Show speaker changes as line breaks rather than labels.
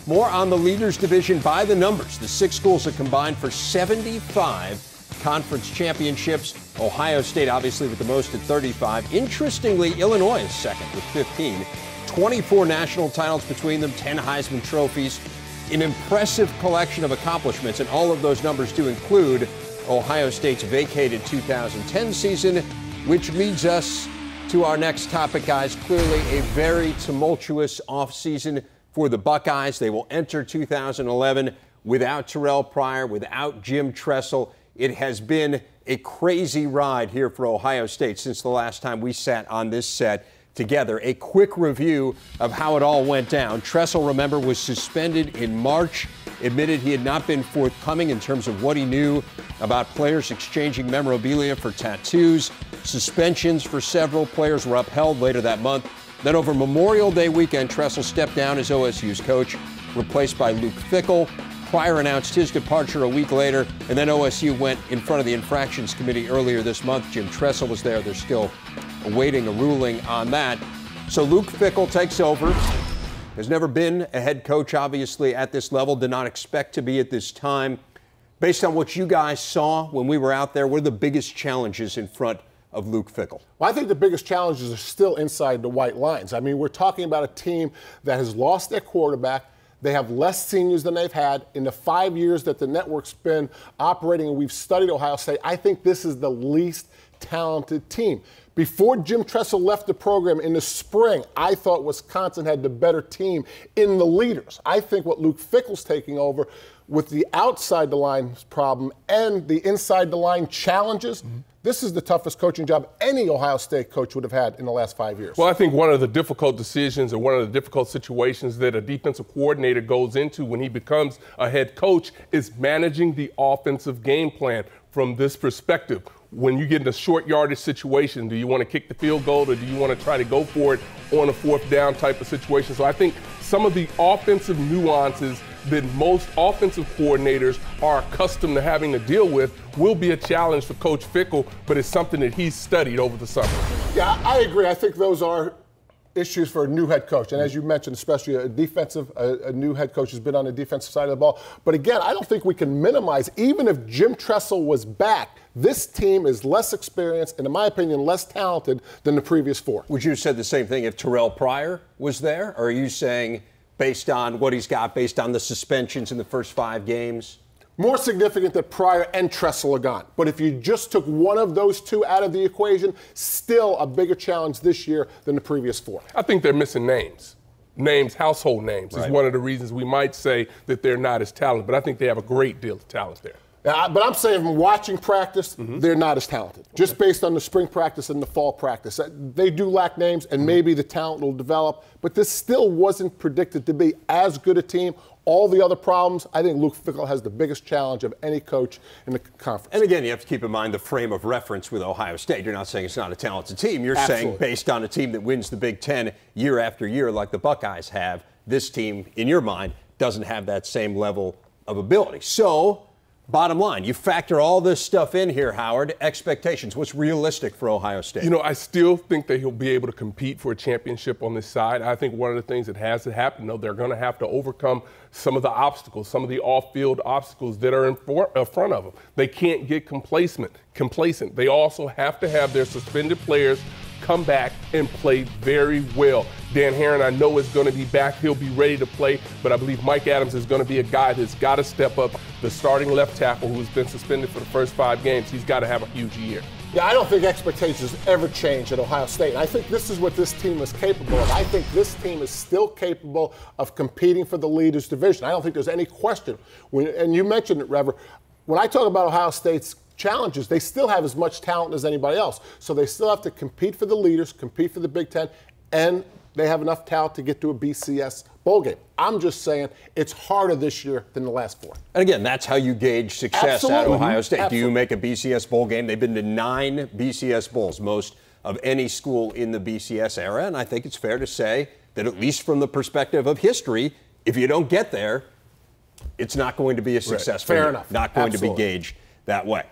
More on the Leaders Division by the numbers. The 6 schools have combined for 75 conference championships. Ohio State, obviously, with the most at 35. Interestingly, Illinois is second with 15. 24 national titles between them, 10 Heisman trophies. An impressive collection of accomplishments, and all of those numbers do include Ohio State's vacated 2010 season, which leads us to our next topic, guys. Clearly a very tumultuous offseason for the Buckeyes. They will enter 2011 without Terrell Pryor, without Jim Tressel. It has been a crazy ride here for Ohio State since the last time we sat on this set together. A quick review of how it all went down. Tressel, remember, was suspended in March, admitted he had not been forthcoming in terms of what he knew about players exchanging memorabilia for tattoos. Suspensions for several players were upheld later that month. Then over Memorial Day weekend, Tressel stepped down as OSU's coach, replaced by Luke Fickell. Pryor announced his departure a week later, and then OSU went in front of the Infractions Committee earlier this month. Jim Tressel was there. They're still awaiting a ruling on that. So Luke Fickell takes over. Has never been a head coach, obviously, at this level. Did not expect to be at this time. Based on what you guys saw when we were out there, what are the biggest challenges in front of Luke Fickell?
Well, I think the biggest challenges are still inside the white lines. I mean, we're talking about a team that has lost their quarterback. They have less seniors than they've had. In the 5 years that the network's been operating and we've studied Ohio State, I think this is the least talented team. Before Jim Tressel left the program in the spring, I thought Wisconsin had the better team in the leaders. I think what Luke Fickell's taking over with the outside the line problem and the inside the line challenges, this is the toughest coaching job any Ohio State coach would have had in the last 5 years.
Well, I think one of the difficult decisions and one of the difficult situations that a defensive coordinator goes into when he becomes a head coach is managing the offensive game plan from this perspective. When you get in a short yardage situation, do you want to kick the field goal or do you want to try to go for it on a 4th down type of situation? So I think some of the offensive nuances that most offensive coordinators are accustomed to having to deal with will be a challenge for Coach Fickell, but it's something that he's studied over the summer.
Yeah, I agree. I think those are issues for a new head coach. And as you mentioned, especially a new head coach has been on the defensive side of the ball. But again, I don't think we can minimize, even if Jim Tressel was back, this team is less experienced and, in my opinion, less talented than the previous 4.
Would you have said the same thing if Terrell Pryor was there? Or are you saying based on what he's got, based on the suspensions in the first 5 games?
More significant that Pryor and Tressel are gone. But if you just took one of those 2 out of the equation, still a bigger challenge this year than the previous 4.
I think they're missing names. Household names is one of the reasons we might say that they're not as talented. But I think they have a great deal of talent there.
But I'm saying from watching practice, they're not as talented. Just based on the spring practice and the fall practice. They do lack names, and maybe the talent will develop. But this still wasn't predicted to be as good a team. All the other problems, I think Luke Fickell has the biggest challenge of any coach in the conference.
And again, you have to keep in mind the frame of reference with Ohio State. You're not saying it's not a talented team. You're saying based on a team that wins the Big Ten year after year like the Buckeyes have, this team, in your mind, doesn't have that same level of ability. So, bottom line, you factor all this stuff in here, Howard. Expectations. What's realistic for Ohio State?
You know, I still think that he'll be able to compete for a championship on this side. I think one of the things that has to happen, though, they're going to have to overcome some of the obstacles, some of the off-field obstacles that are in front of them. They can't get complacent. They also have to have their suspended players come back and play very well. Dan Herron, I know, is going to be back. He'll be ready to play, but I believe Mike Adams is going to be a guy that's got to step up. The starting left tackle who's been suspended for the first 5 games, he's got to have a huge year.
Yeah, I don't think expectations ever change at Ohio State. And I think this is what this team is capable of. I think this team is still capable of competing for the Leaders Division. I don't think there's any question. And you mentioned it, Rever. When I talk about Ohio State's challenges, they still have as much talent as anybody else. So they still have to compete for the leaders, compete for the Big Ten, and they have enough talent to get to a BCS bowl game. I'm just saying it's harder this year than the last 4.
And again, that's how you gauge success at Ohio State. Do you make a BCS bowl game? They've been to 9 BCS bowls, most of any school in the BCS era. And I think it's fair to say that at least from the perspective of history, if you don't get there, it's not going to be a success.
Fair enough.
Not going to be gauged that way.